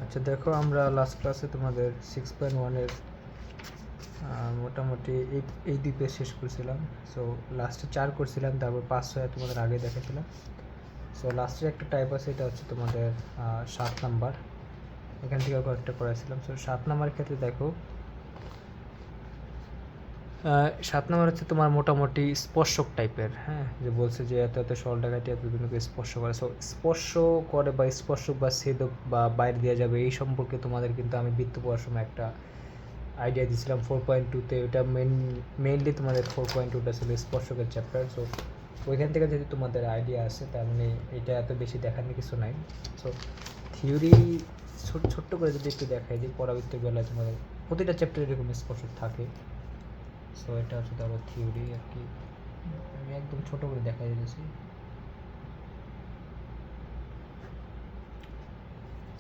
আচ্ছা দেখো, আমরা লাস্ট ক্লাসে তোমাদের 6.1-এর মোটামুটি এই দুই পেজ শেষ করছিলাম। সো লাস্টে 4 করছিলাম, তারপর 5-6 তোমাদের আগে দেখাছিলাম। সো লাস্টের একটা টাইপ আছে, এটা হচ্ছে তোমাদের 7 নাম্বার। এখান থেকে কয়েকটা করাইছিলাম। সো 7 নাম্বারের ক্ষেত্রে দেখো, 7 নাম্বার হচ্ছে তোমার মোটামুটি স্পর্শক টাইপের। হ্যাঁ, যে বলছে যে এত এত সরল ডাকাতি এত বিন্দুকে স্পর্শ করে। সো স্পর্শ করে বা স্পর্শক বা ছেদক বা বাইরে দেওয়া যাবে, এই সম্পর্কে তোমাদের কিন্তু আমি বৃত্ত পড়ার সময় একটা আইডিয়া দিয়েছিলাম 4.2-তে। ওটা মেইনলি তোমাদের 4.2টা ছিল স্পর্শকের চ্যাপ্টার। সো ওইখান থেকে যদি তোমাদের আইডিয়া আসে, তার মানে এটা এত বেশি দেখানোর কিছু নাই। সো থিওরি ছোট্ট করে যদি একটু দেখাই যে পরাবৃত্ত বেলায় তোমাদের প্রতিটা চ্যাপ্টারে এরকম স্পর্শক থাকে। সো এটা হচ্ছে ধরো থিওরি আর কি, আমি একদম ছোট করে দেখাই দিয়েছি।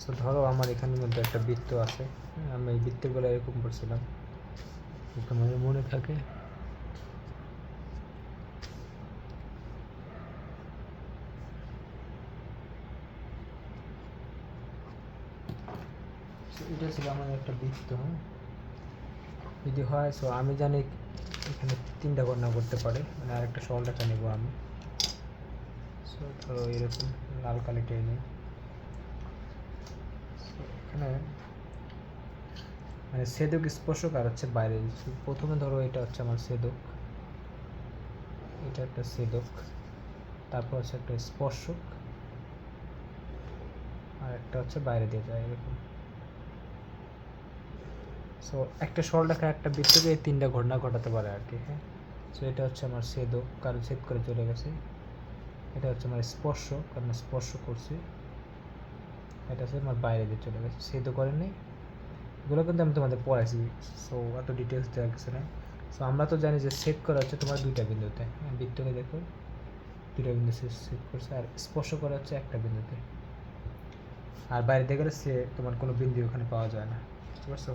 সো ধরো আমার এখানের মধ্যে একটা বৃত্ত আছে, আমি এই বৃত্তগুলো এরকম করছিলাম, তোমাদের মনে থাকে। এটা ছিল আমাদের একটা বৃত্ত। যদি হয়, সো আমি জানি এখানে 3টা গণনা করতে পারে, মানে আরেকটা সরল রেখা নেব আমি। সো ধরো এরকম লাল কালিটা নিই। এখানে মানে ছেদক স্পর্শক আর হচ্ছে বাইরে। প্রথমে ধরো এটা হচ্ছে আমার ছেদক, এটা একটা ছেদক, তারপর হচ্ছে একটা স্পর্শক, আর একটা হচ্ছে বাইরে দিয়ে যায় এরকম। সো একটা সরলরেখা একটা বৃত্তকে এই 3টা ঘটনা ঘটাতে পারে আর কি। হ্যাঁ, সো এটা হচ্ছে আমার ছেদক, কারণ ছেদ করে চলে গেছে। এটা হচ্ছে আমার স্পর্শক, কারণ স্পর্শ করছে। এটা হচ্ছে আমার বাইরে দিয়ে চলে গেছে, ছেদ করেন নাই। এগুলো কিন্তু আমি তোমাদের পড়াইছি, সো এত ডিটেলস দেওয়া কিছু না। সো আমরা তো জানি যে ছেদ করা হচ্ছে তোমার 2টা বিন্দুতে। বৃত্তকে দেখো 2টা বিন্দু ছেদ করছে, আর স্পর্শ করা হচ্ছে একটা বিন্দুতে। আর বাইরে দিয়ে গেলে সে তোমার কোনো বিন্দু ওখানে পাওয়া যায় না, বুঝতে পারছো?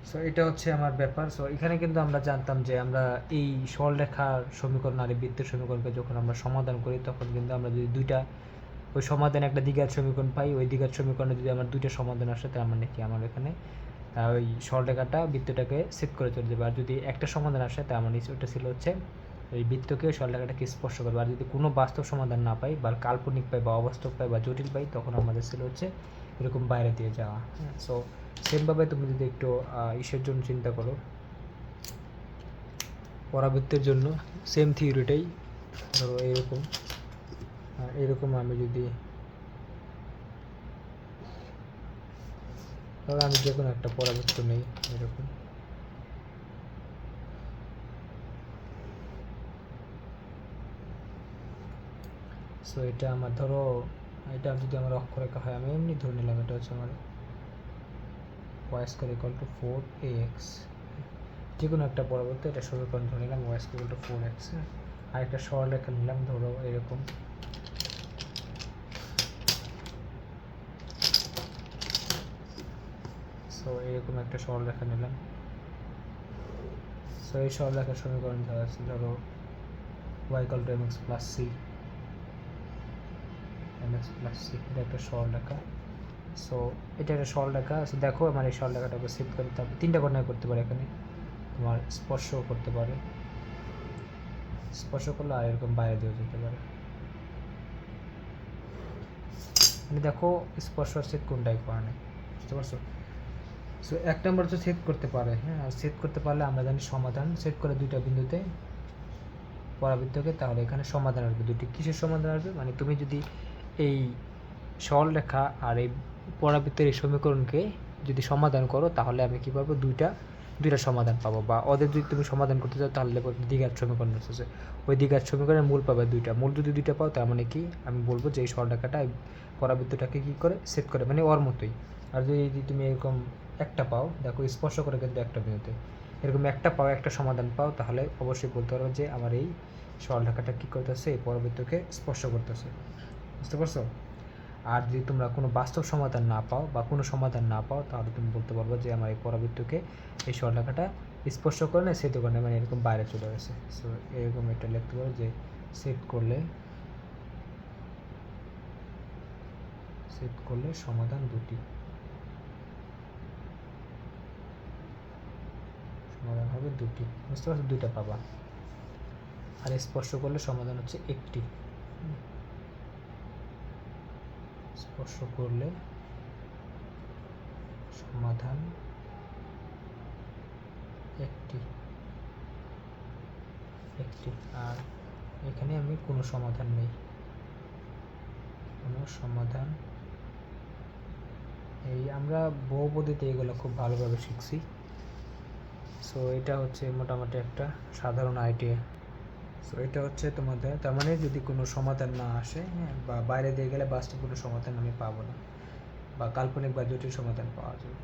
সো এটা হচ্ছে আমার ব্যাপার। সো এখানে কিন্তু আমরা জানতাম যে আমরা এই সরলরেখার সমীকরণ আর এই বৃত্তের সমীকরণকে যখন আমরা সমাধান করি, তখন কিন্তু আমরা যদি দুইটা ওই সমাধানে একটা দ্বিঘাত সমীকরণ পাই, ওই দ্বিঘাত সমীকরণে যদি আমার 2টা সমাধান আসে, তার মানে কি আমার এখানে ওই সরলরেখাটা বৃত্তটাকে ছেদ করে চলে যাবে। আর যদি একটা সমাধান আসে, তার মানে ওটা ছিল হচ্ছে ওই বৃত্তকে সরলরেখাটাকে স্পর্শ করবে। আর যদি কোনো বাস্তব সমাধান না পাই, বা কাল্পনিক পাই বা অবাস্তব পাই বা জটিল পাই, তখন আমাদের ছিল হচ্ছে এরকম বাইরে দিয়ে যাওয়া। হ্যাঁ, সো সেমভাবে তুমি যদি একটু ইসের জন্য চিন্তা করো, পরাবৃত্তের জন্য সেম থিওরিটাই। ধরো এরকম এরকম আমি যদি ধরো আমি যে কোনো একটা পরাবৃত্ত নেই এরকম, সো এটা আমার ধরো, এটা যদি আমার অক্ষরেখা হয়, আমি এমনি ধরে নিলাম এটা হচ্ছে আমার y square equal to 4ax। যে কোনো একটা পরাবৃত্ত, এটা সমীকরণ ধরে নিলাম y square equal to 4x। আর একটা সরলরেখা নিলাম ধরো এরকম, সো এরকম একটা সরলরেখা নিলাম। সো এই সরলরেখার সমীকরণ ধরা আছে ধরো y equal to mx plus c, mx plus c, এটা একটা সরলরেখা। সো এটা একটা সরলরেখা। সো দেখো আমার এই সরলরেখাটাকে সেট করে, তারপর 3টা ঘটনা করতে পারে এখানে। তোমার স্পর্শও করতে পারে, স্পর্শ করলে আর এরকম বাইরে দিয়েও যেতে পারে। মানে দেখো স্পর্শ আর ছেদ কোনটাই করে না, বুঝতে পারছো? সো 1 নম্বর তো ছেদ করতে পারে। হ্যাঁ, আর ছেদ করতে পারলে আমরা জানি সমাধান। ছেদ করে 2টা বিন্দুতে পরাবৃত্তকে, তাহলে এখানে সমাধান আসবে 2টি। কিসের সমাধান আসবে? মানে তুমি যদি এই সরলরেখা আর এই পরাবৃত্তের এই সমীকরণকে যদি সমাধান করো, তাহলে আমি কী পাবো? দুইটা সমাধান পাবো। বা ওদের যদি তুমি সমাধান করতে চাও, তাহলে দ্বিঘাত সমীকরণ হচ্ছে, ওই দ্বিঘাত সমীকরণের মূল পাবে 2টা। মূল যদি 2টা পাও, তার মানে কি আমি বলবো যে এই সরলরেখাটা পরাবৃত্তটাকে কী করে সেট করে, মানে ওর মতোই। আর যদি তুমি এরকম একটা পাও, দেখো স্পর্শ করে কিন্তু একটা বিন্দুতে, এরকম একটা পাও, একটা সমাধান পাও, তাহলে অবশ্যই বলতে পারবো যে আমার এই সরলরেখাটা কী করতেছে, এই পরাবৃত্তকে স্পর্শ করতেছে, বুঝতে পারছো? আর যদি তোমরা কোনো বাস্তব সমাধান না পাও বা কোনো সমাধান না পাও, তাহলে তুমি বলতে পারবো যে আমার এই পরাবৃত্তকে এই সরলরেখাটা স্পর্শ করে না, সেট করে না, মানে এরকম বাইরে চলে গেছে। সো এরকম এটা লিখতে পারো যে সেট সেট করলে সমাধান দুটি, সমাধান হবে দুটি, বুঝতে পারছো? দুইটা পাবা। আর স্পর্শ করলে সমাধান হচ্ছে একটি। স্পর্শ করলে সমাধান একটি, একটি। আর এখানে আমি কোনো সমাধান নেই, কোনো সমাধান এই আমরা বহুপদীতে এগুলো খুব ভালোভাবে শিখছি। সো এটা হচ্ছে মোটামুটি একটা সাধারণ আইডিয়া। সো এটা হচ্ছে তোমাদের, তার মানে যদি কোনো সমাধান না আসে, হ্যাঁ, বা বাইরে দিয়ে গেলে বাস্তব কোনো সমাধান আমি পাবো না, বা কাল্পনিক বা জটিল সমাধান পাওয়া যাবে।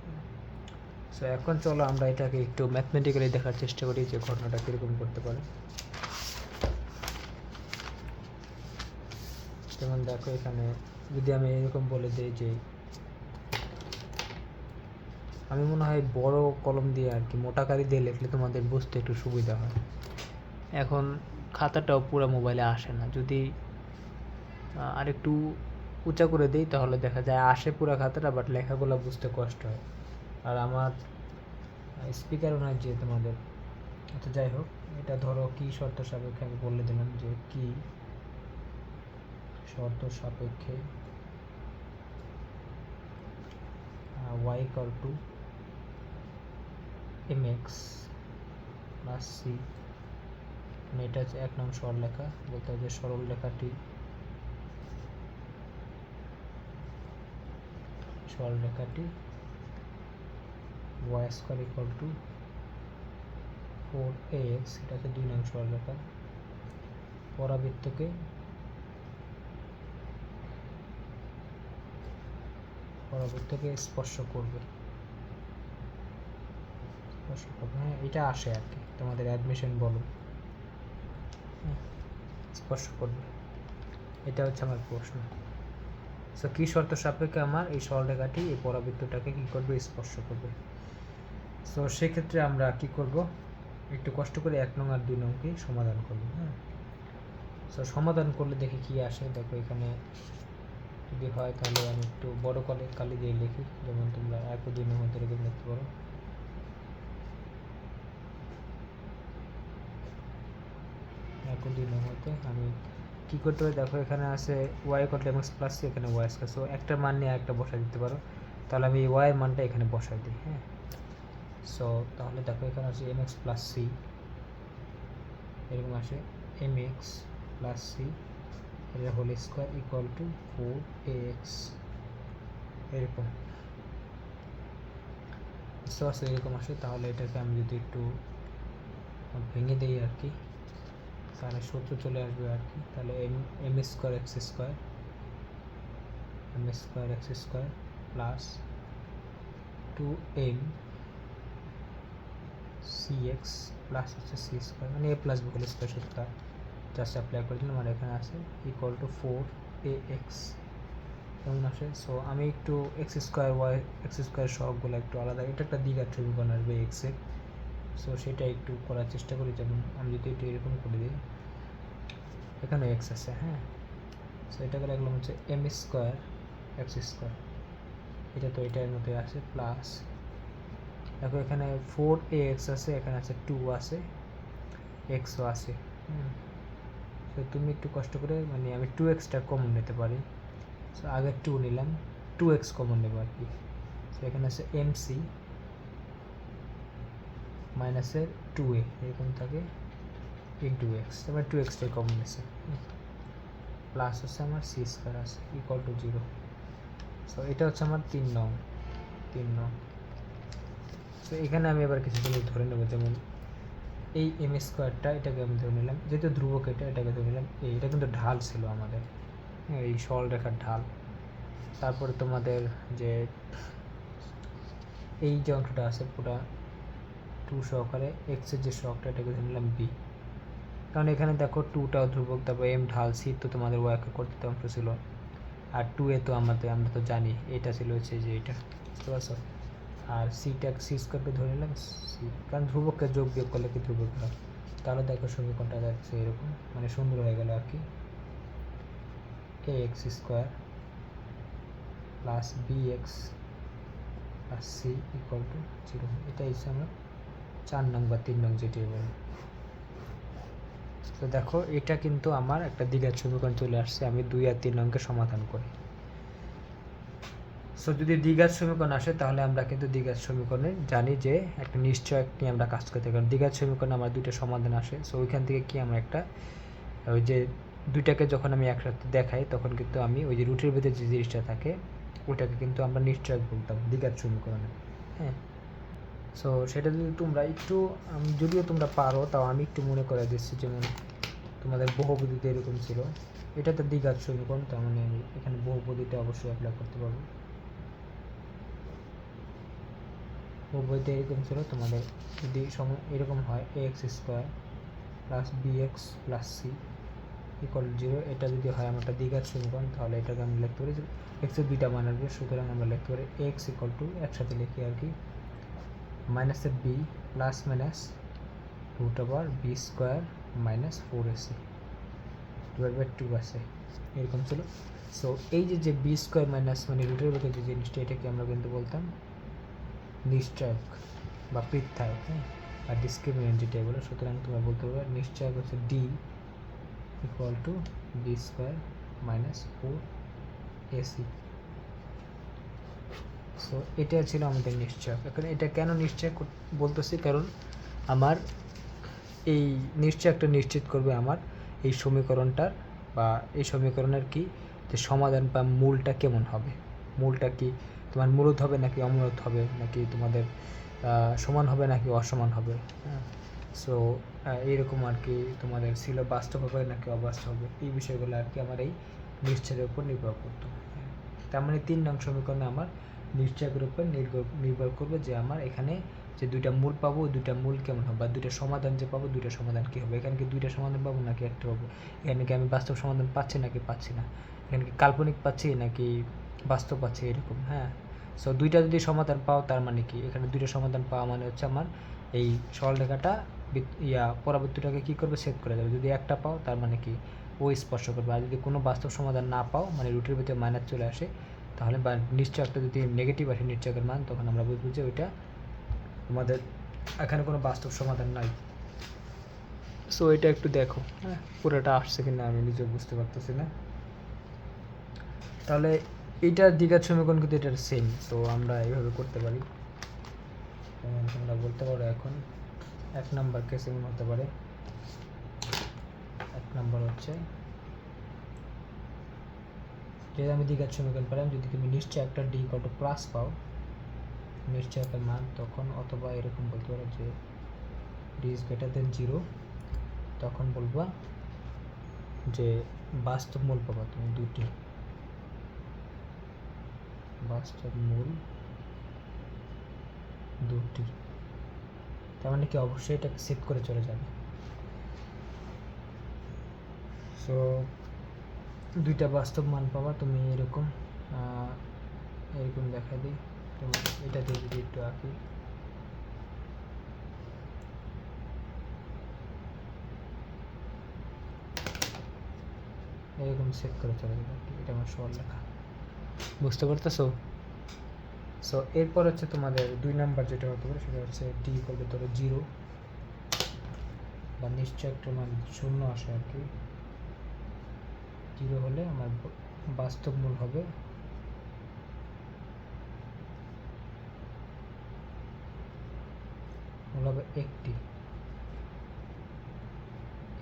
সো এখন চলো আমরা এটাকে একটু ম্যাথমেটিক্যালি দেখার চেষ্টা করি যে ঘটনাটা কীরকম করতে পারে। যেমন দেখো এখানে যদি আমি এরকম বলে দিই যে, আমি মনে হয় বড় কলম দিয়ে আর কি মোটা কালি দিয়ে লিখলে তোমাদের বুঝতে একটু সুবিধা হয়। এখন খাতাটাও পুরো মোবাইলে আসে না, যদি আরেকটু উঁচা করে দিই তাহলে দেখা যায় আসে পুরো খাতাটা, বাট লেখাগুলো বুঝতে কষ্ট হয়। আর আমার স্পিকারও নয় যে তোমাদের। আচ্ছা যাই হোক, এটা ধরো কি শর্ত সাপেক্ষে আমি বলে দিলাম যে কি শর্ত সাপেক্ষে y equal to mx plus C. এটা হচ্ছে 1 নং সরলরেখা, বলতে হয় যে সরল রেখাটি, সরলরেখাটি y square equal to 4ax, এটা হচ্ছে 2 নং সরলরেখা, পরাবৃত্তকে স্পর্শ করবে, স্পর্শ করবে। হ্যাঁ, এটা আসে আর কি, তোমাদের অ্যাডমিশন বলো, স্পর্শ করবে। এটা হচ্ছে আমার প্রশ্ন। সো কী শর্ত সাপেক্ষে আমার এই সরলরেখাটি এই পরাবৃত্তটাকে কী করবে, স্পর্শ করবে। সো সেক্ষেত্রে আমরা কি করব, একটু কষ্ট করে 1 নং আর 2 নংকে সমাধান করব। হ্যাঁ, সো সমাধান করলে দেখি কি আসে। দেখো এখানে যদি হয় তাহলে আমি একটু বড় কালি দিয়ে লিখি, যেমন তোমরা 1 ও 2 নং মধ্যে এরকম লিখতে পারো। হতে আমি কি করতে পারি, দেখো এখানে আছে y কত mx প্লাস c, এখানে y স্কয়ার। সো একটা মান নিয়ে একটা বসাই দিতে পারো, তাহলে আমি y এর মানটা এখানে বসাই দিই। হ্যাঁ, সো তাহলে দেখো এখানে আছে mx প্লাস c, এরকম আসে mx প্লাস c এর whole square equal to 4ax, এরকম। সো আসে এরকম আসে। তাহলে এটাকে আমি যদি একটু ভেঙে দিই আর কি, তাহলে সূত্র চলে আসবে আর কি। তাহলে M square X square plus 2m cx plus হচ্ছে সি স্কোয়ার, মানে A plus B whole square সূত্রটা জাস্ট অ্যাপ্লাই করে দিলাম। আর এখানে আছে ইকুয়াল টু 4ax, কেমন আসে। সো আমি একটু এক্স স্কোয়ার সবগুলো একটু আলাদা, এটা একটা দ্বিঘাত ত্রিভুজ আসবে এক্সের। সো সেটা একটু করার চেষ্টা করি। যেমন আমি যদি একটু এরকম করে দিই, এখানে এক্স আছে। হ্যাঁ, সো এটাকে লিখলাম হচ্ছে এম স্কোয়ার এক্স স্কোয়ার, এটা তো এটার মধ্যে আছে প্লাস, দেখো এখানে 4ax আছে, এখানে আছে 2 আছে, এক্সও আছে। তো তুমি একটু কষ্ট করে, মানে আমি 2xটা কমন নিতে পারি। সো আগে 2 নিলাম, 2x কমন নেব আর কি। সো এখানে আছে এমসি মাইনাসের 2a, এরকম থাকে ইন্টু এক্স, তারপরে 2xটাই কমন নিচ্ছে, প্লাস হচ্ছে আমার সি স্কোয়ার আছে ইকুয়াল টু 0। সো এটা হচ্ছে আমার 3 নং। সো এখানে আমি এবার কিছু জিনিস ধরে নেব, যেমন এই এম স্কোয়ারটা, এটাকে আমি ধরে নিলাম, যেহেতু ধ্রুবক এটাকে ধরে নিলাম। এটা কিন্তু ঢাল ছিল আমাদের, এই সরল রেখার ঢাল। তারপরে তোমাদের যে এই যে অংশটা আছে পুরা 2 সহকারে এক্সের যে শখটা, এটাকে ধরে নিলাম বি, কারণ এখানে দেখো 2টাও ধ্রুবক, তারপর এম ঢাল, সি তো তোমাদের ওয়াকে করতে অংশ ছিল, আর 2a তো আমরা তো জানি এটা ছিল হচ্ছে যে এটা, বুঝতে পারছো। আর সিটা সি স্কোয়ারটা ধরে নিলাম সি, কারণ ধ্রুবককে যোগ বিয়োগ করলে কি ধ্রুবক হয়, তাহলে দেখো সমীকরণটা যাচ্ছে এরকম, মানে সুন্দর হয়ে গেল আর কি। A x square plus bx plus c equal to 0। এটাই হচ্ছে আমরা 4 নং বা 3 নং যেটি বলি। তো দেখো এটা কিন্তু আমার একটা দ্বিঘাত সমীকরণ চলে আসছে, আমি 2 আর 3 নংকে সমাধান করি। সো যদি দ্বিঘাত সমীকরণ আসে তাহলে আমরা কিন্তু দ্বিঘাত সমীকরণে জানি যে একটা নিশ্চয়ক নিয়ে আমরা কাজ করতে, কারণ দ্বিঘাত সমীকরণে আমার দুইটা সমাধান আসে। সো ওইখান থেকে কি আমরা একটা ওই যে দুইটাকে যখন আমি একসাথে দেখাই তখন কিন্তু আমি ওই যে রুটের ভিতরে যে জিনিসটা থাকে ওইটাকে কিন্তু আমরা নিশ্চয়ক বলতাম দ্বিঘাত সমীকরণে। হ্যাঁ, সো সেটা যদি তোমরা একটু যদিও তোমরা পারো তাও আমি একটু মনে করে দিচ্ছি, যেমন তোমাদের বহুপদীতে এরকম ছিল, এটা তো দ্বিঘাত সমীকরণ, তার মানে আমি এখানে বহুপদীটা অবশ্যই অ্যাপ্লাই করতে পারবো। বহুপদীতে এরকম ছিল, তোমাদের যদি এরকম হয় ax square plus bx plus c equal 0, এটা যদি হয় আমারটা দ্বিঘাত সমীকরণ, তাহলে এটাকে আমরা লিখতে পারি x এর দুইটা মান আসবে, সুতরাং আমরা লিখতে পারি x ইকুয়াল টু একসাথে লিখি আর কি মাইনাসের b plus minus root over B square minus 4ac divide by 2 আছে, এরকম ছিল। সো এই যে বি স্কোয়ার মাইনাস মানে রুটের ভিতরে যে জিনিসটা, এটাকে আমরা কিন্তু বলতাম নিশ্চয়ক বা পৃত্থায়ক, হ্যাঁ, আর ডিসক্রিমিনেন্ট যেটা বলে। সুতরাং তোমরা বলতে পারবে নিশ্চয়ক হচ্ছে D equal to B square minus 4ac। So এটা ছিল আমাদের নিশ্চয়ক। এখন এটা কেন নিশ্চয় বলতেছি, কারণ আমার এই নিশ্চয়কটা নিশ্চিত করবে আমার এই সমীকরণটার বা এই সমীকরণের কি যে সমাধান বা মূলটা কেমন হবে, মূলটা কি তোমার মূলত হবে নাকি অমূলত হবে, নাকি তোমাদের সমান হবে নাকি অসমান হবে। হ্যাঁ, সো এইরকম আর কি তোমাদের ছিল বাস্তব হবে নাকি অবাস্তব হবে, এই বিষয়গুলো আর কি আমার এই নিশ্চয়ের উপর নির্ভর করতো। তার মানে 3 নং সমীকরণে আমার নিশ্চয়কের উপর নির্ভর করবে যে আমার এখানে যে দুইটা মূল পাবো, দুইটা মূল কেমন হবে, বা দুইটা সমাধান যে পাবো, দুইটা সমাধান কী হবে, এখানে কি দুইটা সমাধান পাবো নাকি একটা পাবো, এখানে কি আমি বাস্তব সমাধান পাচ্ছি নাকি পাচ্ছি না, এখানে কি কাল্পনিক পাচ্ছি নাকি বাস্তব পাচ্ছি, এরকম। হ্যাঁ, সো দুইটা যদি সমাধান পাও তার মানে কি এখানে দুইটা সমাধান পাওয়া মানে হচ্ছে আমার এই সরলরেখাটা পরবর্তীটাকে কী করবে, সেট করে দেবে। যদি একটা পাও তার মানে কি ও স্পর্শ করবে, আর যদি কোনো বাস্তব সমাধান না পাও মানে রুটের ভিতরে মাইনাস চলে আসে, তাহলে বা নিশ্চয়কটা যদি নেগেটিভ আসে নিশ্চয়কের মান, তখন আমরা বুঝবো যে ওইটা তোমাদের এখানে কোনো বাস্তব সমাধান নাই। সো এটা একটু দেখো, হ্যাঁ, পুরোটা আসছে কিনা আমি নিজেও বুঝতে পারতেছি না। তাহলে এইটা দ্বিঘাত সমীকরণ কিন্তু এটার সেম, তো আমরা এইভাবে করতে পারি। যেমন তোমরা বলতে পারো এখন 1 নাম্বার কেস এমন হতে পারে, 1 নাম্বার হচ্ছে যদি আমি দ্বিঘাত সমীকরণ পেলাম, যদি তুমি নিশ্চয় একটা ডি ইকুয়াল টু প্লাস পাও নিশ্চয় একটা মান, তখন অথবা এরকম বলতে পারো যে ডি ইজ গ্রেটার দেন 0, তখন বলবা যে বাস্তব মূল পাবা তুমি দুটি, বাস্তব মূল দুটি, তার মানে কি অবশ্যই এটাকে সেট করে চলে যাবে। সো দুইটা বাস্তব মান পাবা তুমি, এরকম এরকম দেখা দিই, যেমন এটাকে যদি একটু আঁকি, এরকম সেট করে চলে যাবে, এটা আমার সরল লেখা, বুঝতে পারতেছো? সো এরপর হচ্ছে তোমাদের 2 নাম্বার যেটা হতে পারে সেটা হচ্ছে ডি ইকুয়াল টু ধরো 0 বা নিশ্চয় একটা মান 0 আসে আর কি, 0 হলে আমার বাস্তব মূল হবে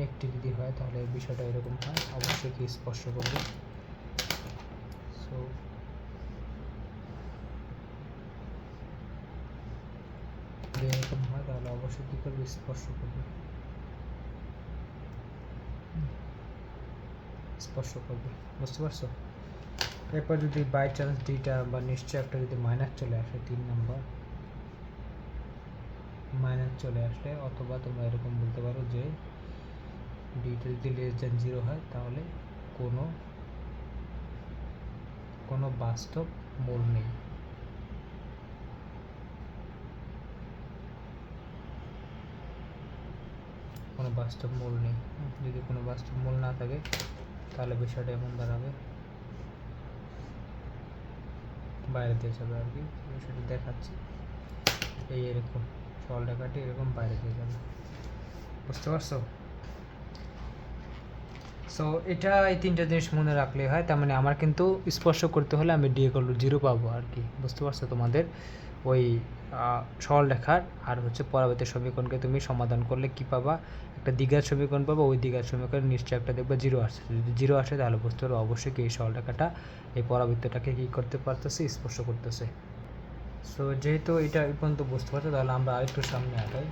একটি, যদি হয় তাহলে বিষয়টা এরকম হয়, অবশ্যই কি স্পর্শ করবে। সো যদি এরকম হয় তাহলে অবশ্যই কী করবে, স্পর্শ করবে, স্পর্শ করবে, বুঝতে পারছো? এরপর যদি বাই চান্স ডিটা বা নিশ্চয় একটা যদি মাইনাস চলে আসে, 3 নাম্বার মাইনাস চলে আসলে, অথবা তোমরা এরকম বলতে পারো যে ডিটা যদি লেস দেন 0 হয় তাহলে কোনো বাস্তব মূল নেই, কোনো বাস্তব মূল নেই। যদি কোনো বাস্তব মূল না থাকে তাহলে বিষয়টা এমন দাঁড়াবে বাইরে দিয়ে যাবে আর কি, সেটা দেখাচ্ছি। এরকম সরলরেখাটি এরকম বাইরে দিয়ে যাবে, বুঝতে পারছো? সো এটা এই তিনটা জিনিস মনে রাখলে হয়। তার মানে আমার কিন্তু স্পর্শ করতে হলে আমি d=0 পাবো আর কি, বুঝতে পারছো? তোমাদের ওই সরলরেখার আর হচ্ছে পরবর্তী সমীকরণকে তুমি সমাধান করলে কি পাবা, একটা দ্বিঘাত সমীকরণ পাবো। ওই দ্বিঘাত সমীকরণ নিশ্চয়ই একটা দেখবে 0 আসছে। যদি 0 আসে তাহলে বুঝতে পারবো অবশ্যই কি এই সরলরেখাটা এই পরাবৃত্তটাকে কী করতে পারতেছে, স্পর্শ করতেছে। সো যেহেতু এটা এই পর্যন্ত বুঝতে পারছো, তাহলে আমরা আরেকটু সামনে আগাই।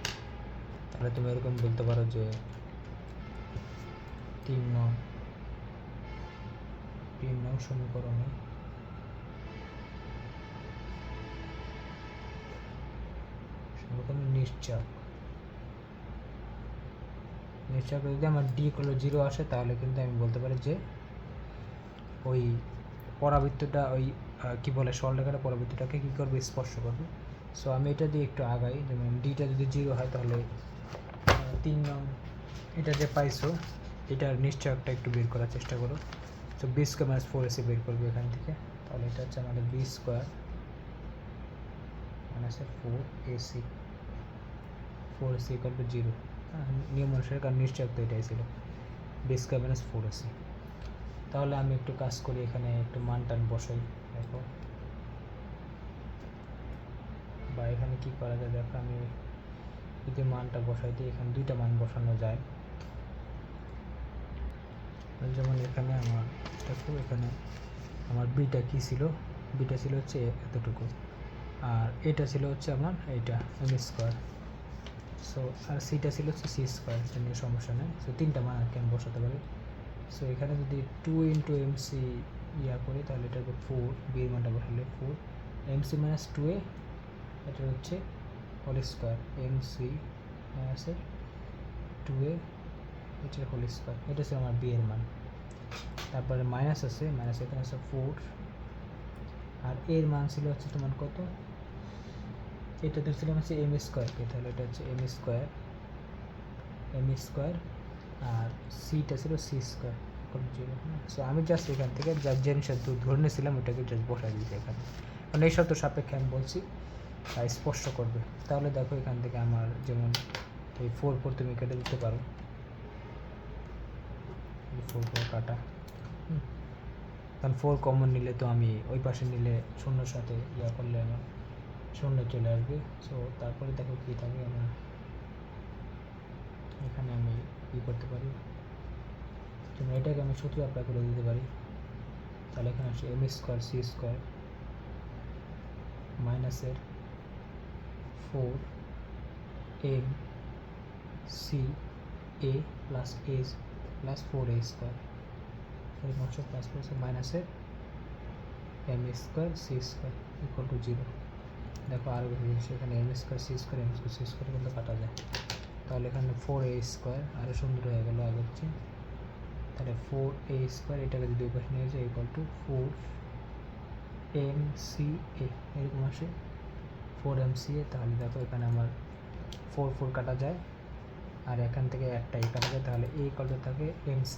তাহলে তুমি এরকম বলতে পারো যে 3 নং সমীকরণে নিশ্চক যদি আমার d=0 আসে, তাহলে কিন্তু আমি বলতে পারি যে ওই পরাবৃত্তটা ওই কি বলে সরলরেখাটা পরাবৃত্তটাকে কী করবে, স্পর্শ করবে। সো আমি এটা দিয়ে একটু আগাই। যেমন ডিটা যদি 0 হয়, তাহলে 3 নং এটা যে পাইছো এটার নিশ্চয়কটা একটু বের করার চেষ্টা করো। সো b² - 4ac বের করবে এখান থেকে। তাহলে এটা হচ্ছে আমাদের b² - 4ac 0। নিয়ম অনুসারে, কারণ নিশ্চয়ক তো এটাই ছিল, b² - 4ac। তাহলে আমি একটু কাজ করি, এখানে একটু মান টান বসাই। দেখো বা এখানে কি করা যায়, দেখো আমি যদি মানটা বসাই দিই, এখানে দুইটা মান বসানো যায়। যেমন এখানে আমার দেখো, এখানে আমার বিটা কি ছিল, বিটা ছিল হচ্ছে এতটুকু, আর এটা ছিল হচ্ছে আমার এইটা m²। সো আর সিটা ছিল হচ্ছে c², এটা নিয়ে সমস্যা নেই। সো তিনটা মান আর কি আমি বসাতে পারি। সো এখানে যদি 2 × mc করি, তাহলে এটা হবে 4, b এর মানটা বসালে 4, mc - 2a, এটা হচ্ছে হোল স্কোয়ার, mc - 2a, এটার হোল স্কোয়ার। এটা হচ্ছে আমার বি এর মান। তারপরে মাইনাস আছে, মাইনাস এখানে আছে 4, আর এর মান ছিল হচ্ছে তোমার কত, এটা ধরছিলাম হচ্ছে m², তাহলে এটা হচ্ছে m², আর সিটা ছিল c², 0। সো আমি জাস্ট এখান থেকে যা জিনিস ধরে নিয়েছিলাম ওটাকে জাস্ট বসাই দিয়েছি এখানে, কারণ এই শর্ত সাপেক্ষে আমি বলছি স্পর্শ করবে। তাহলে দেখো এখান থেকে আমার যেমন এই 4 তুমি কেটে দিতে পারো, 4 কাটা, কারণ 4 কমন নিলে তো আমি ওই পাশে নিলে শূন্যর সাথে করলে আমার শূন্য চলে আসবে। সো তারপরে দেখো কী থাকে, আমার এখানে আমি কী করতে পারি, যেমন এটাকে আমি সূত্র অ্যাপ্লাই করে দিতে পারি। তাহলে এখানে আসছে m² c² মাইনাসের 4 m c a plus a plus 4a², plus plus মাইনাসের m² c² = 0। দেখো আরও বেশি জিনিস, এখানে m² c² কিন্তু কাটা যায়। তাহলে এখানে 4a² আরও সুন্দর হয়ে গেল আগের চেয়ে। তাহলে 4a², এটাকে যদি পাশে নিয়ে যায় = 4mca, এরকম আসে 4mca। তাহলে দেখো এখানে আমার 4 কাটা যায়, আর এখান থেকে একটা কাটা যায়, তাহলে a থাকে mc।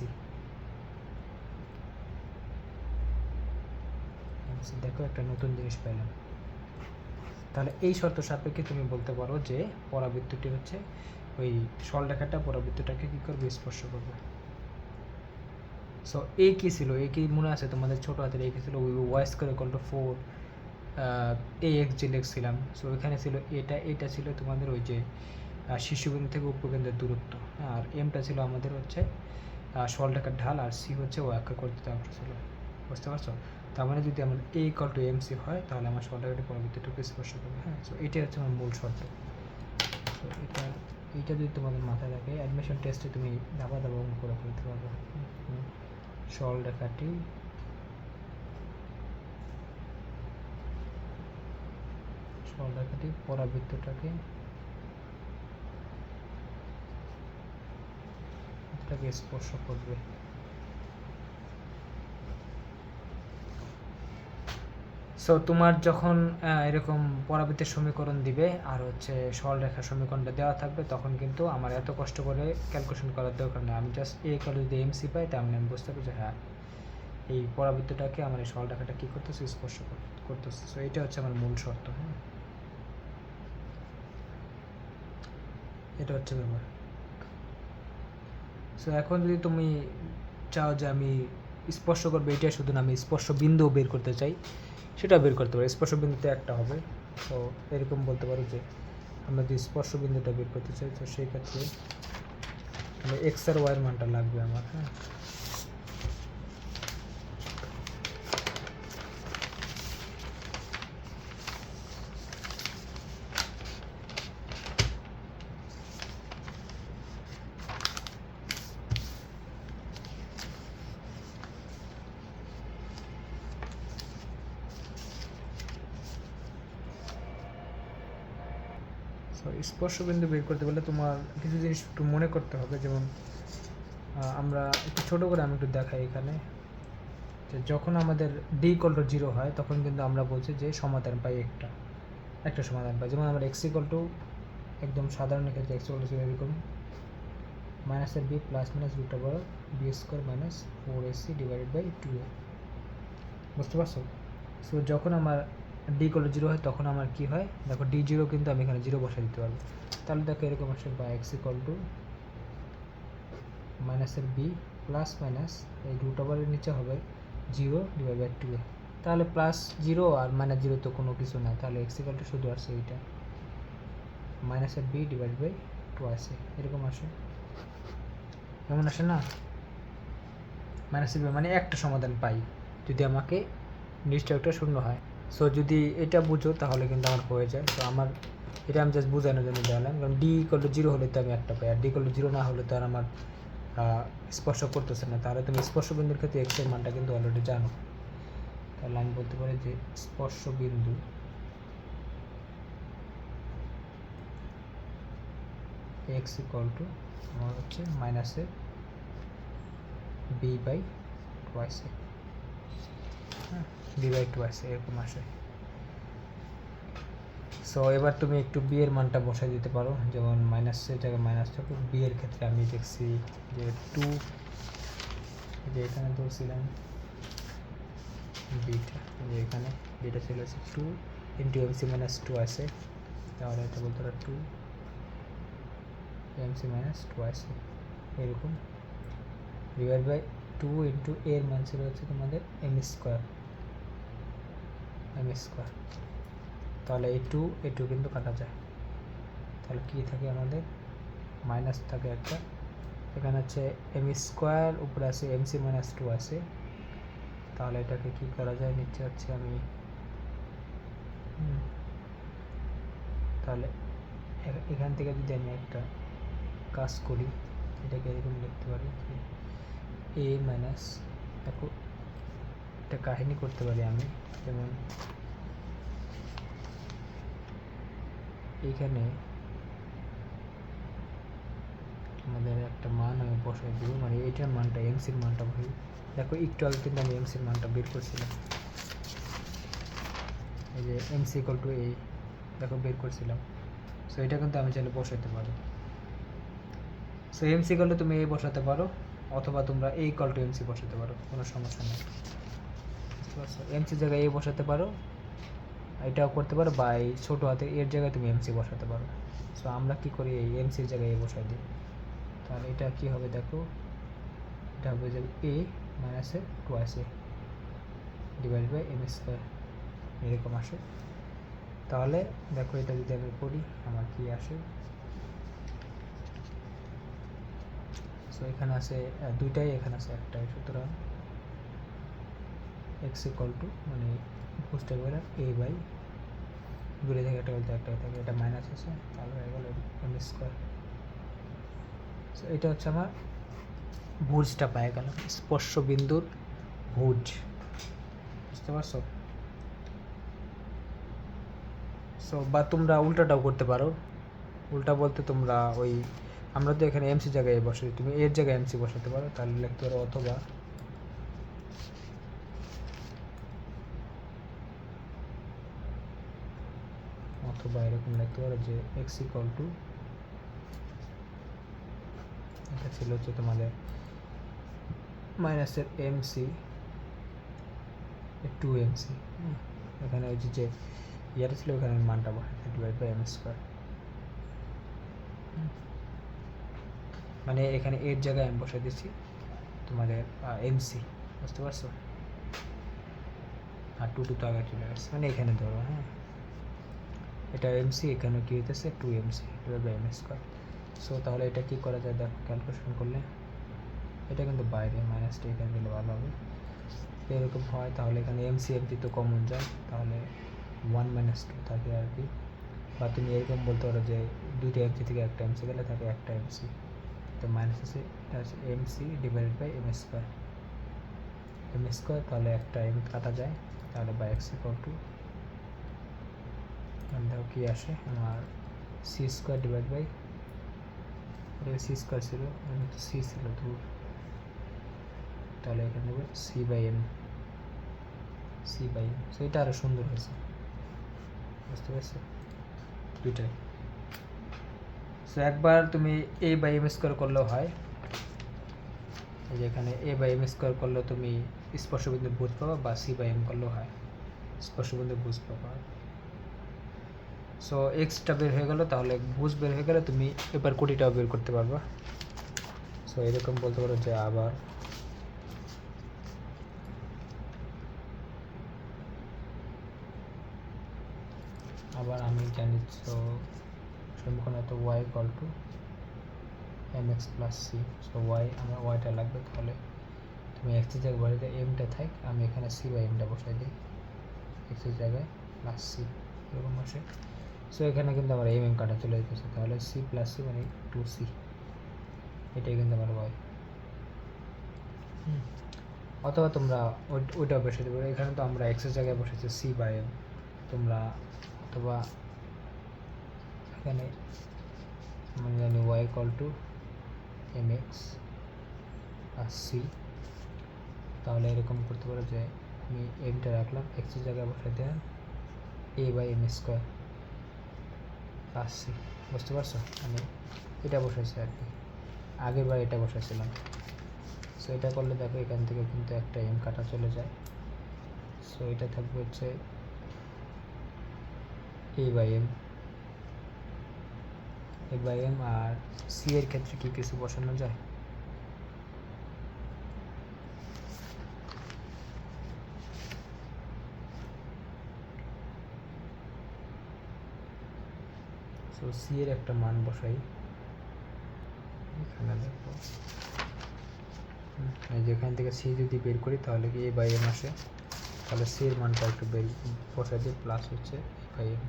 দেখো একটা নতুন জিনিস পেলাম। তাহলে এই শর্ত সাপেক্ষে তুমি বলতে পারো যে পরাবৃত্তটি হচ্ছে ওই সরলরেখাটা পরাবৃত্তটাকে কী করবে, স্পর্শ করবে। সো এ কী ছিল, এ কি মনে আছে তোমাদের, ছোটো হাতের এ কী ছিল, y² = 4 ax যে লিখছিলাম। সো এখানে ছিল এটা ছিল তোমাদের ওই যে শীর্ষবিন্দু থেকে উপকেন্দ্রের দূরত্ব, আর এমটা ছিল আমাদের হচ্ছে সরলরেখার ঢাল, আর সি হচ্ছে ও কর্তৃত্ব অংশ ছিল, বুঝতে পারছো? তার মানে যদি আমার a = mc হয়, তাহলে আমার সরলরেখাটি পরাবৃত্তটাকে স্পর্শ করবে। হ্যাঁ, সো এটাই হচ্ছে আমার মূল শর্ত। সো এইটা যদি তোমাদের মাথায় থাকে, অ্যাডমিশন টেস্টে তুমি ধাপা ধাপা অঙ্ক করে ফেলতে পারবে। সরলরেখাটি পরাবৃত্তটাকে স্পর্শ করবে। সো তোমার যখন এরকম পরাবৃত্তের সমীকরণ দিবে আর হচ্ছে সরলরেখার সমীকরণটা দেওয়া থাকবে, তখন কিন্তু আমার এত কষ্ট করে ক্যালকুলেশন করার দরকার নেই। আমি জাস্ট a = যদি mc পাই, তার মানে আমি বুঝতে পারছি হ্যাঁ এই পরাবৃত্তটাকে আমার এই সরলরেখাটা কী করতেছে, স্পর্শ করবে। করতেছে। সো এটা হচ্ছে আমার মূল শর্ত। হ্যাঁ, এটা হচ্ছে ব্যাপার। সো এখন যদি তুমি চাও যে আমি স্পর্শ করবো, এটা শুধু না, আমি স্পর্শ বিন্দু বের করতে চাই, সেটা বের করতে পারি। স্পর্শ বিন্দুতে একটা হবে। তো এরকম বলতে পারো যে আমরা যদি স্পর্শ বিন্দুটা বের করতে চাই, তো সেই ক্ষেত্রে এক্স আর ওয়াইয়ের মানটা লাগবে আমার। হ্যাঁ, স্পর্শ বিন্দু বের করতে পারলে তোমার কিছু জিনিস একটু মনে করতে হবে। যেমন আমরা একটু ছোটো করে আমি একটু দেখাই এখানে, যে যখন আমাদের ডি ইকুয়াল টু 0 হয় তখন কিন্তু আমরা বলছি যে সমাধান পাই একটা সমাধান পাই। যেমন আমরা এক্স ইকুয়াল টু, একদম সাধারণ ক্ষেত্রে এক্স ইকুয়াল টু এরকম মাইনাসের B plus minus root over B square minus 4ac divided by 2a। বুঝতে পারছো? সো যখন আমার ডি ইকুয়াল টু 0 হয় তখন আমার কী হয়, দেখো d0 কিন্তু আমি এখানে 0 বসাই দিতে পারবো। তাহলে দেখো এরকম আসে, বা এক্স ইকুয়াল টু মাইনাসের বি প্লাস মাইনাস এই রুট ওভারের নিচে হবে 0 ডিভাইড বাই 2a। তাহলে প্লাস 0 আর মাইনাস 0 তো কোনো কিছু না, তাহলে এক্স ইকুয়াল টু শুধু আসছে এইটা মাইনাসের বি ডিভাইড বাই 2 আসে, এরকম আসে। এমন আসে না, মাইনাসের বি মানে একটা সমাধান পাই যদি আমাকে নিশ্চয় একটা শূন্য হয়। সো যদি এটা বুঝো তাহলে কিন্তু আমার হয়ে যায়। তো আমার এটা আমি জাস্ট বোঝানোর জন্য দেখালাম, কারণ ডি ইকুয়াল টু 0 হলে তো আমি একটা পাই, আর ডি ইকুয়াল টু 0 না হলে তো আর আমার স্পর্শ করতেছে না। তাহলে তুমি স্পর্শ বিন্দুর ক্ষেত্রে এক্স এর মানটা কিন্তু অলরেডি জানো। তাহলে আমি বলতে পারি যে স্পর্শ বিন্দু এক্স ইকুয়াল টু আমার হচ্ছে মাইনাসে বি বাই টুয়াইসে, হ্যাঁ, বি বাই টুয়াইসে এরকম আসে। সো এবার তুমি একটু বি এর মানটা বসাই দিতে পারো। যেমন মাইনাসের জায়গায় মাইনাস থাকবে, বি এর ক্ষেত্রে আমি দেখছি যে 2, যে এখানে ধরছিলাম বিটা, যে এখানে বিটা ছিল 2 ইন্টু এমসি মাইনাস 2 আছে, তাহলে এটা বলতে পারো 2 এমসি মাইনাস 2 আছে এরকম ডিভাইড বাই 2 ইন্টু এর মান ছিল হচ্ছে তোমাদের এম স্কোয়ার, তাহলে এই 2 কিন্তু কাটা যায়। তাহলে কী থাকে আমাদের, মাইনাস থাকে একটা, এখানে হচ্ছে এম স্কোয়ার, উপরে আছে এমসি মাইনাস 2 আছে। তাহলে এটাকে কী করা যায়, নিচে হচ্ছে আমি তাহলে এখান থেকে যদি আমি একটা কাজ করি, এটাকে এরকম লিখতে পারি এ মাইনাস, দেখো একটা কাহিনী করতে পারি আমি। যেমন এইখানে আমাদের একটা মান আমি বসাই দিব, মানে এইটার মানটা এমসির মানটা ভাই, দেখো একটু আগে কিন্তু আমি এমসির মানটা বের করছিলাম, এই যে এমসি ইকুয়াল টু এই, দেখো বের করছিলাম। সো এটা কিন্তু আমি চাইলে বসাতে পারি। সো এমসি ইকুয়াল টু তুমি এই বসাতে পারো, অথবা তোমরা এই ইকুয়াল টু এমসি বসাতে পারো, কোনো সমস্যা নেই। বুঝতে পারছো? এমসি জায়গায় এই বসাতে পারো, এটাও করতে পারো, বা এই ছোটো হাতে এর জায়গায় তুমি এমসি বসাতে পারো। সো আমরা কী করি, এই এমসির জায়গায় এ বসাই দিই। তাহলে এটা কী হবে, দেখো এটা হবে যে এ মাইনাসে twice A divide by M square, এরকম আসে। তাহলে দেখো এটা যদি আমি করি আমার কি আসে, সো এখানে আছে দুইটাই, এখানে আছে একটাই, সুতরাং এক্স ইকুয়াল টু মানে বুঝতে পারে এ বাই দূরে থেকে একটা বলতে একটাই থাকে, এটা মাইনাস আছে, তাহলে হয়ে গেল এম স্কোয়ার। সো এটা হচ্ছে আমার ভুজটা পায়ে গেল, স্পর্শ বিন্দুর ভুজ। বুঝতে পারছো? সো বা তোমরা উল্টাটাও করতে পারো। উল্টা বলতে তোমরা ওই, আমরা তো এখানে এমসি জায়গায় বসাই, তুমি এর জায়গায় এমসি বসাতে পারো, তাহলে লিখতে পারো অথবা এরকম লিখতে পারো যে এক্স ইকুয়াল টু, এটা ছিল হচ্ছে তোমাদের মাইনাসের এমসি 2 এমসি এখানে ওই যে ইয়াটা ছিল ওখানে আমি মানটা বসাচ্ছি ডিভাইড বাই এম স্কোয়ার, মানে এখানে এর জায়গায় আমি বসে দিচ্ছি তোমাদের এমসি, বুঝতে পারছো? আর টু তো আগে চলে গেছে, মানে এখানে ধরো, হ্যাঁ এটা এমসি, এখানে কী হইতেছে 2mc divide by M square. So তাহলে এটা কী করা যায় দেখো ক্যালকুলেশন করলে, এটা কিন্তু বাইরে মাইনাসটা এখানে দিলে ভালো হবে। এরকম হয় তাহলে এখানে এমসি এমসি তো কমন যায়, তাহলে 1 - 2 থাকে আর কি। বা তুমি এরকম বলতে পারো যে দুইটা এমসি থেকে একটা এমসি গেলে থাকে একটা এমসি, তো মাইনাস আছে, এটা হচ্ছে MC divided by M square, তাহলে একটা এম কাটা যায়, তাহলে বাই এক্স ইকুয়াল টু দেখো কী আসে আমার C square divide by, C square ছিল তো সি ছিল দূর, তাহলে এখানে দেবো সি বাই এম, সো এটা আরও সুন্দর হয়েছে, বুঝতে পারছো দুইটাই। সো একবার তুমি এ বাই এম স্কোয়ার করলেও হয়, এই যে এখানে এ বাই এম স্কোয়ার করলেও তুমি স্পর্শবিন্দু বুঝ পাবা, বা সি বাই এম করলেও হয় স্পর্শবিন্দু বুঝ পাবা। সো এক্সটা বের হয়ে গেল, তাহলে বুঝ বের হয়ে গেলে তুমি এবার কোটিটাও বের করতে পারবা। সো এরকম বলতে পারো যে আবার আমি জানি তো সমীকরণ তো Y equal to M X plus C. So Y আমার ওয়াইটা লাগবে, তাহলে তুমি এক্সের জায়গায় বসাই এমটা থাক, আমি এখানে সি বাই এমটা বসাই দিই, এক্সের জায়গায় প্লাস সি এরকম বসে। সো এখানে কিন্তু আমার এম কাটা চলে যেতেছে, তাহলে সি প্লাস সি মানে 2c, এটাই কিন্তু আমার ওয়াই। অথবা তোমরা ওইটাও বসে দেবো, এখানে তো আমরা এক্সের জায়গায় বসেছি সি বাই এম, তোমরা অথবা এখানে আমি জানি Y equal to M X আর সি, তাহলে এরকম করতে পারো যে আমি এমটা রাখলাম, এক্সের জায়গায় বসাই দিলাম a by M square plus c, বুঝতে পারছো? আমি এটা বসাইছি আর কি, আগের বার এটা বসাইছিলাম। সো এটা করলে দেখো এখান থেকে কিন্তু একটা এম কাটা চলে যায়, সো এটা থাকবে হচ্ছে এ বাই এম, আর সি এর ক্ষেত্রে কি কিছু বসানো যায়? সো সি এর একটা মান বসাই, এখানে দেখো যেখান থেকে সি যদি বের করি তাহলে কি এ বাই এম আসে, তাহলে সি এর মানটা একটু বের বসাই দিই, প্লাস হচ্ছে এ বাই এম,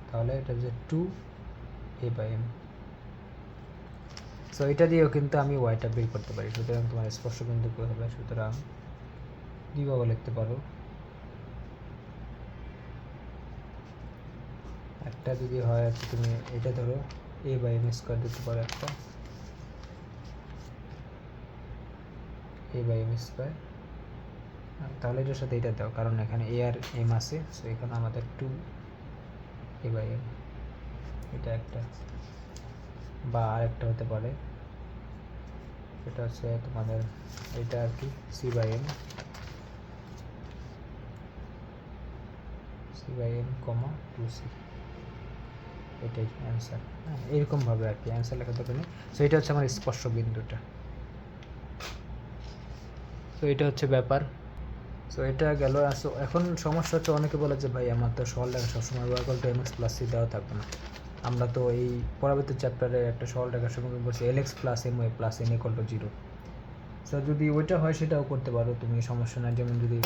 তাহলে এটা হচ্ছে 2a/m। সো এটা দিয়েও কিন্তু আমি ওয়াইটা বের করতে পারি, সুতরাং তোমার স্পর্শবিন্দু কী হবে, সুতরাং দুইভাবে লিখতে পারো, একটা যদি হয় আর তুমি এটা ধরো a/m স্কোয়ার দিতে পারো, একটা a/m স্কোয়ার, তাহলে এটার সাথে এটা দাও, কারণ এখানে এ আর এম আছে, সো এখানে আমাদের 2a/m, এটা একটা। বা আরেকটা হতে পারে, এটা হচ্ছে তোমাদের এটা আর কি c/m, কমা 2c, এটাই অ্যান্সার। হ্যাঁ, এরকমভাবে আর কি অ্যান্সার লেখা দরকার নেই। সো এটা হচ্ছে আমার স্পর্শ বিন্দুটা, তো এটা হচ্ছে ব্যাপার। সো এটা গেল। আসো এখন সমস্যা হচ্ছে অনেকে বলে যে ভাই আমার তো সরল রেখা সবসময় Y equal to M X plus C দেওয়া থাকবে না, আমরা তো এই পরবর্তী চ্যাপ্টারে একটা সরল রেখার সমীকরণ বলছি l x plus m y plus n equal to 0। So যদি ওইটা হয় সেটাও করতে পারো তুমি, সমস্যা নাই। যেমন যদি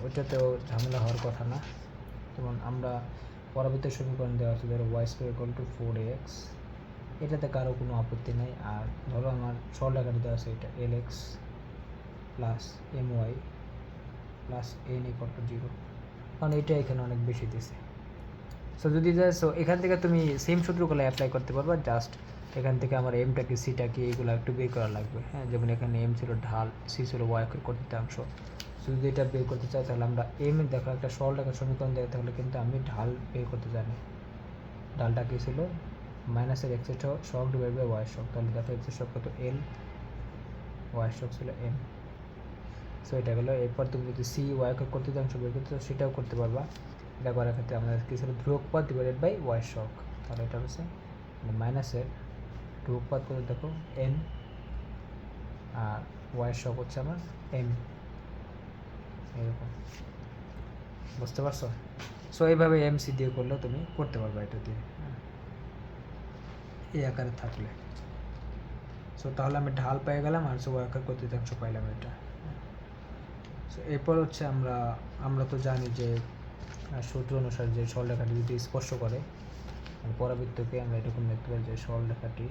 ওইটাতেও ঝামেলা হওয়ার কথা না, যেমন আমরা পরবর্তী সমীকরণ দেওয়া আছে ধরো Y square equal to 4x, এটাতে কারো কোনো আপত্তি নেই। আর ধরো আমার সরল রেখাটা দেওয়া আছে এটা l x plus m y plus n equal to 0, কারণ এটা এখানে অনেক বেশি দিছে। সো যদি যায়, সো এখান থেকে তুমি সেম সূত্রগুলো অ্যাপ্লাই করতে পারবা, জাস্ট এখান থেকে আমার এমটা কি সিটা কি এগুলো একটু বের করা লাগবে। হ্যাঁ, যেমন এখানে এম ছিল ঢাল, সি ছিল ওয়াই কর্তৃত্বাংশ। সো যদি এটা বের করতে চাই তাহলে আমরা এম এর দেখো একটা সরল রেখার সমীকরণ দেয়, তাহলে কিন্তু আমি ঢাল বের করতে জানি। ঢালটা কী ছিল, মাইনাসের এক্সের শক ডিভাইড বাই ওয়াই শক, তাহলে দেখো এক্সের শক কত এল, ওয়াই শক ছিল এম। সো এটা গেলো। এরপর তুমি যদি সি ওয়াই কর্তৃত্বাংশ বের করতে চাও সেটাও করতে পারবা। এটা করার ক্ষেত্রে আমাদের কি ছিল, ধ্রুবক পদ ডিভাইডেড বাই ওয়াই শক। তাহলে এটা হচ্ছে মাইনাসের ধ্রুবক পদ করে দেখো এন, আর ওয়াই শক হচ্ছে আমার এম, এরকম। বুঝতে পারছো? সো এইভাবে এমসি দিয়ে করলেও তুমি করতে পারবে এটা দিয়ে, এই আকারে থাকলে। সো তাহলে আমি ঢাল পেয়ে গেলাম আর ওয়াই আকার কর্তৃত্বাংশ পাইলাম এটা। সো এরপর হচ্ছে আমরা তো জানি যে সূত্র অনুসারে যে সরলরেখাটি যদি স্পর্শ করে পরাবৃত্তকে, আমরা এরকম দেখতে পাই যে সরলরেখাটি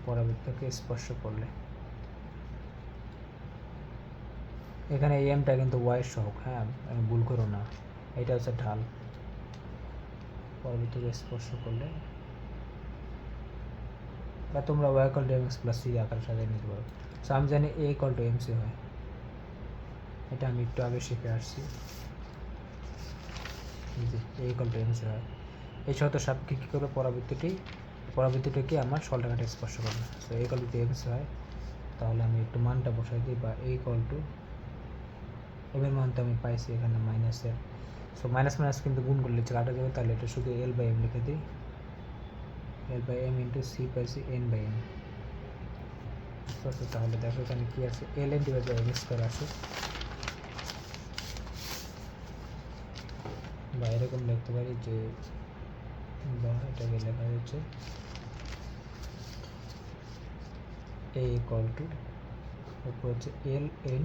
পরাবৃত্তকে স্পর্শ করলে, এখানে এই এমটা কিন্তু ওয়াই সহগ, হ্যাঁ আমি ভুল করো না, এটা হচ্ছে ঢাল। পরাবৃত্তকে স্পর্শ করলে, বা তোমরা Y equal to M X plus C আকারে সাজিয়ে নিতে পারো। সো আমি জানি A equal to M C হয়, এটা আমি একটু আগে শিখে আসছি যে A equal to M C হয়। এই শর্ত সাপেক্ষে কী করবে, পরাবৃত্তটাকে আমার সরলরেখাটা স্পর্শ করবে। So A equal to M C হয়, তাহলে আমি একটু মানটা বসাই দিই, বা এ ইকুয়াল টু এম এর মান তো আমি পাইছি এখানে মাইনাসের, সো মাইনাস মাইনাস কিন্তু গুণ করলে কাটা যাবে, তাহলে এটা শুধু এল বাই এম লিখে দিই, l by m into c পাইছি এন বাই এম। তাহলে দেখো এখানে কি আছে, l n divide by M square আছে, বা এরকম লিখতে পারি যে, বা এটাকে লেখা হচ্ছে এ ইকুয়াল টু উপর হচ্ছে l n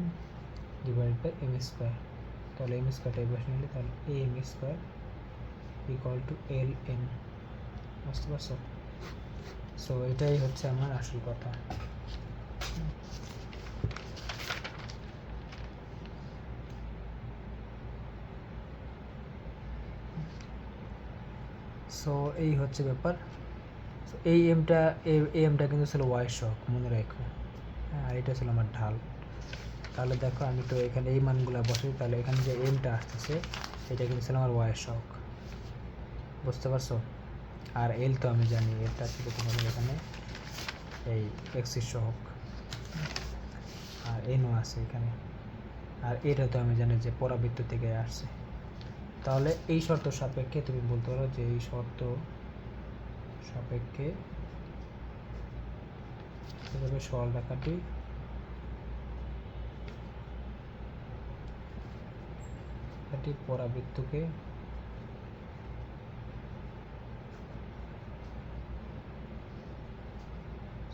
divide by M square. তাহলে এম স্কোয়ারটা এই পাশে নিলে তাহলে a m square equal to l n. বুঝতে পারছো? সো এটাই হচ্ছে আমার আসল কথা। সো এই হচ্ছে ব্যাপার। এই এমটা কিন্তু ছিল ওয়াই শক, মনে রাখো, হ্যাঁ, আর এটা ছিল আমার ঢাল। তাহলে দেখো আমি তো এখানে এই মানগুলো বসাই, তাহলে এখানে যে এমটা আসতেছে এটা কিন্তু ছিল আমার ওয়াই শক। বুঝতে পারছো? আর এল তো আমি জানি, এলটা ছিল তোমাদের এখানে এই এক্সিস সহক, আর এনও আছে এখানে, আর এটা তো আমি জানি যে পরাবৃত্ত থেকে আসছে। তাহলে এই শর্ত সাপেক্ষে তুমি বলতে পারো যে এই শর্ত সাপেক্ষে এভাবে সরলরেখাটি পরাবৃত্তকে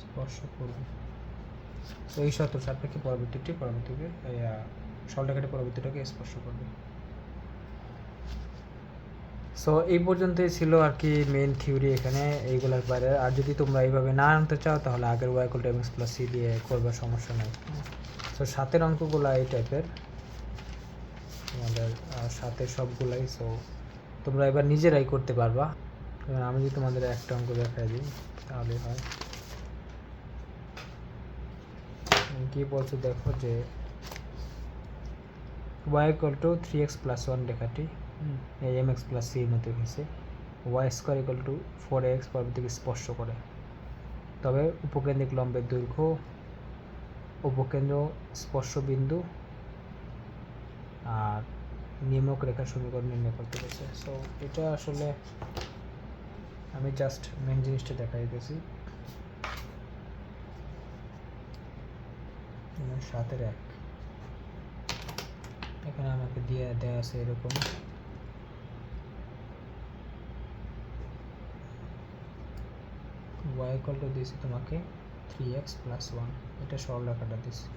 স্পর্শ করবে। তো এই শর্ত সাপেক্ষে পরাবৃত্তকে সরলরেখাটি পরাবৃত্তটাকে স্পর্শ করবে। সো এই পর্যন্তই ছিল আর কি মেইন থিওরি এখানে, এইগুলোর বাইরে। আর যদি তোমরা এইভাবে না আনতে চাও তাহলে আগের Y equal to M X plus C দিয়ে করবার সমস্যা নেই। সো সাতের অঙ্কগুলো এই টাইপের, তোমাদের সাথে সবগুলাই। সো তোমরা এবার নিজেরাই করতে পারবা। আমি যদি তোমাদের একটা অঙ্ক দেখাই দিই তাহলে হয়। কি বলছো দেখো, যে Y equal two 3x plus 1 লেখাটি এই এম এক্স প্লাস সির মধ্যে হয়েছে, Y square equal to 4x পরবর্তীকে স্পর্শ করে, তবে উপকেন্দ্রিক লম্বের দৈর্ঘ্য, উপকেন্দ্র স্পর্শবিন্দু আর নিয়মক রেখার সমীকরণ নির্ণয় করতে গেছে। সো এটা আসলে আমি জাস্ট মেন জিনিসটা দেখাই দিতেছি। 7-1 এখানে আমাকে দেওয়া আছে এরকম, y ইকুয়াল টু দিয়েছি তোমাকে 3x প্লাস 1, এটা সরলরেখাটা দিয়েছি,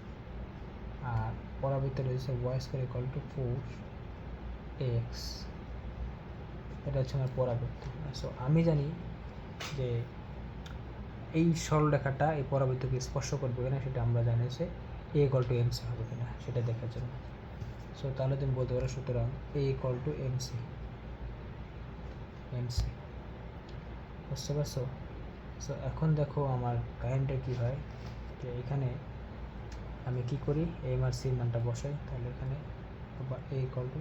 আর পরাবৃত্ত রয়েছে y square equal to 4x, এটা হচ্ছে আমার পরাবৃত্ত। সো আমি জানি যে এই সরলরেখাটা এই পরাবৃত্তকে স্পর্শ করবে কিনা, সেটা আমরা জানি যে a ইকুয়াল টু এমসি হবে কিনা সেটা দেখার জন্য। সো তাহলে তুমি বলতে পারো সুতরাং a ইকুয়াল টু এমসি। বুঝতে পারছো? সো এখন দেখো আমার কারেন্টটা কী হয়, যে এখানে আমি কি করি, এম আর সির মানটা বসাই, তাহলে এখানে এ ইকুয়াল টু,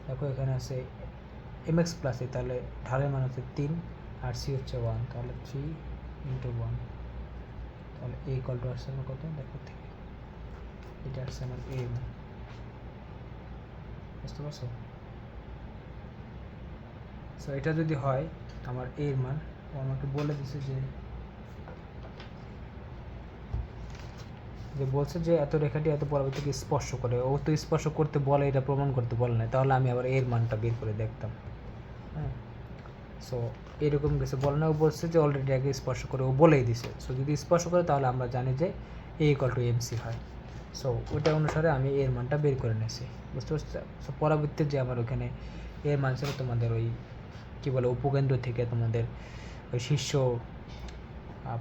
দেখো এখানে আছে mx প্লাস এ, তাহলে ঢালের মান হচ্ছে 3 আর c হচ্ছে 1, তাহলে 3 × 1, তাহলে a ইকুয়াল টু আসছে আমার কত দেখো থেকে, এটা আসছে আমার a মান, বুঝতে পারছো? সো এটা যদি হয় আমার a এর মান, ও আমাকে বলে দিছে যে বলছে যে এত রেখাটি এত পরবর্তীকে স্পর্শ করে, ও তো স্পর্শ করতে বলে, এটা প্রমাণ করতে বলে না, তাহলে আমি আবার এর মানটা বের করে দেখতাম। হ্যাঁ, সো এরকম কিছু বলে না, ও বলছে যে অলরেডি আগে স্পর্শ করে, ও বলেই দিছে। সো যদি স্পর্শ করে তাহলে আমরা জানি যে a ইকুয়াল টু mc হয়। সো ওটা অনুসারে আমি এর মানটা বের করে নিয়েছি, বুঝতে পারছো? সো পরবর্তীতে যে আমার ওখানে এর মান ছিল তোমাদের ওই কী বলে উপকেন্দ্র থেকে তোমাদের ওই শীর্ষ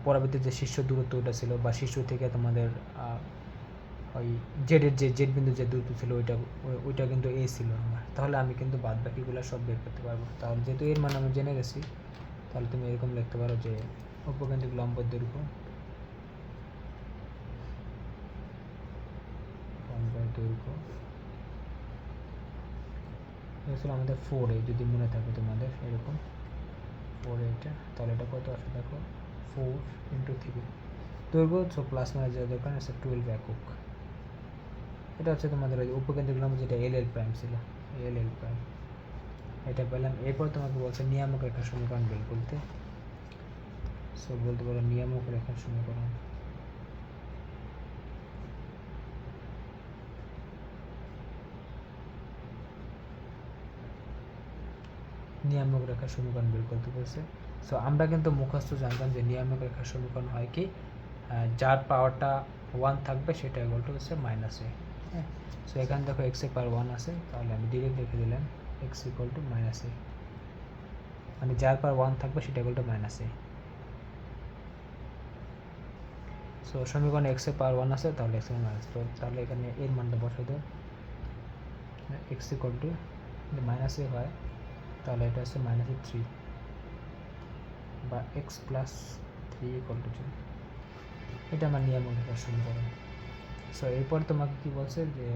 পরবর্তী যে শীর্ষ দূরত্ব ওটা ছিল, বা শীর্ষ থেকে তোমাদের ওই জেডের যে জেড বিন্দু যে দূরত্ব ছিল ওইটা কিন্তু এ ছিল আমার, তাহলে আমি কিন্তু বাদ বাকিগুলো সব বের করতে পারবো। তাহলে যেহেতু এর মান আমি জেনে গেছি, তাহলে তুমি এরকম লিখতে পারো যে উপকেন্দ্রিক লম্ব দৈর্ঘ্য ছিল আমাদের 4a, যদি মনে থাকে তোমাদের এরকম 4a, এটা তাহলে এটা কত আসে দেখো 4 × 3 দৈর্ঘ্য, সো প্লাস মাইনাস যা দরকার আছে 12 একক। এটা হচ্ছে তোমাদের ওই উপকেন্দ্রিক লম্ব যেটা এল প্রাইম ছিল, এল প্রাইম, এটা পেলাম। এরপর তোমাকে বলছে নিয়ামক রেখার সমীকরণ বের করতে। সো বলতে পারো নিয়ামক রেখার সমীকরণ, নিয়ামক রেখার সমীকরণ বের করতে বলছে। সো আমরা কিন্তু মুখস্থ জানতাম যে নিয়ামক রেখার সমীকরণ হয় কি, যার পাওয়ারটা 1 থাকবে সেটা ইকুয়াল টু হচ্ছে -a। হ্যাঁ, সো এখানে দেখো x এর পাওয়ার 1 আছে, তাহলে আমি ডিরেক্ট লিখে দিলাম x ইকুয়াল টু -a, মানে যার পাওয়ার 1 থাকবে সেটা ইকুয়াল টু -a। সো সমীকরণে x এর পাওয়ার 1 আছে, তাহলে x এর মাইনাস, তো তাহলে এখানে এর মানটা বসাই দাও, x ইকুয়াল টু -a হয়, তাহলে এটা হচ্ছে -3 বা x প্লাস 3 ইকুয়াল টু 0, এটা আমার নিয়ামক রেখার সমীকরণ। সো এরপর তোমাকে কি বলছে যে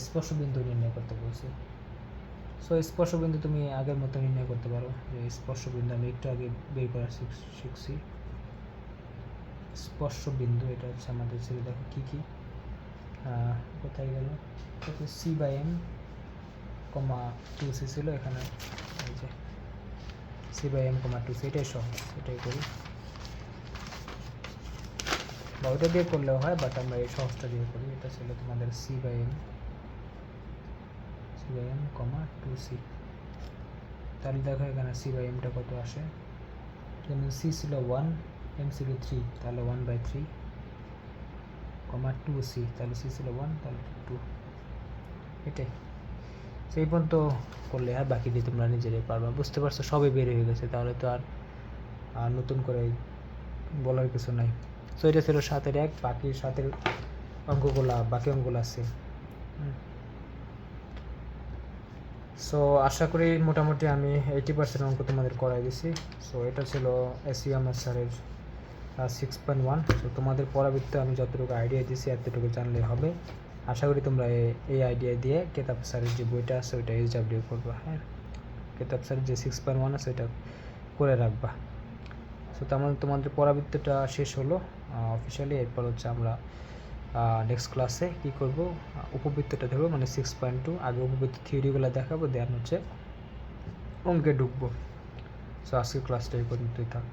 স্পর্শ বিন্দু নির্ণয় করতে বলছে। সো স্পর্শ বিন্দু তুমি আগের মতো নির্ণয় করতে পারো, যে স্পর্শ বিন্দু আমি একটু আগে বের করা শিখছি। স্পর্শ বিন্দু এটা হচ্ছে আমাদের ছিল, দেখো কী কী কোথায় গেল, c/m, 2c ছিল এখানে, এই যে c/m, 2c, এটাই সহজ, এটাই করি, বা ওটা দিয়ে করলেও হয়, বাট আমরা এই সহজটা দিয়ে করি। এটা ছিল তোমাদের c/m, 2c, তাহলে দেখো এখানে c/mটা কত আসে, যেমন c ছিল 1, m ছিল 3, তাহলে 1/3, 2c, তাহলে c ছিল 1, তাহলে 2, এটাই। সেই পর্যন্ত করলে আর বাকি দিয়ে তোমরা নিজেরাই পারবা, বুঝতে পারছো? সবই বের হয়ে গেছে, তাহলে তো আর নতুন করে বলার কিছু নাই। সো এটা ছিল 7-এর 1, বাকি 7-এর বাকি অঙ্কগুলো আছে। সো আশা করি মোটামুটি আমি 80% অঙ্ক তোমাদের করাই দিছি। সো এটা ছিল এসইএমএস স্যারের 6.1। সো তোমাদের পরবর্তীতে আমি যতটুকু আইডিয়া দিয়েছি এতটুকু জানলে হবে। আশা করি তোমরা এই আইডিয়া দিয়ে কেতাব স্যারের যে বইটা আছে ওইটা এইচডাব্লিউ করবা। হ্যাঁ, কেতাব স্যারের যে 6.1 আছে ওইটা করে রাখবা। সো তোমাদের পরবর্তীটা শেষ হলো অফিসিয়ালি। এরপর হচ্ছে আমরা নেক্সট ক্লাসে কী করব, উপবৃত্তটা ধরবো, মানে 6.2। আগে উপবৃত্ত থিওরিগুলো দেখাবো, দেন হচ্ছে অঙ্কে ঢুকবো। সো আজকের ক্লাসটা এই পর্যন্তই থাক।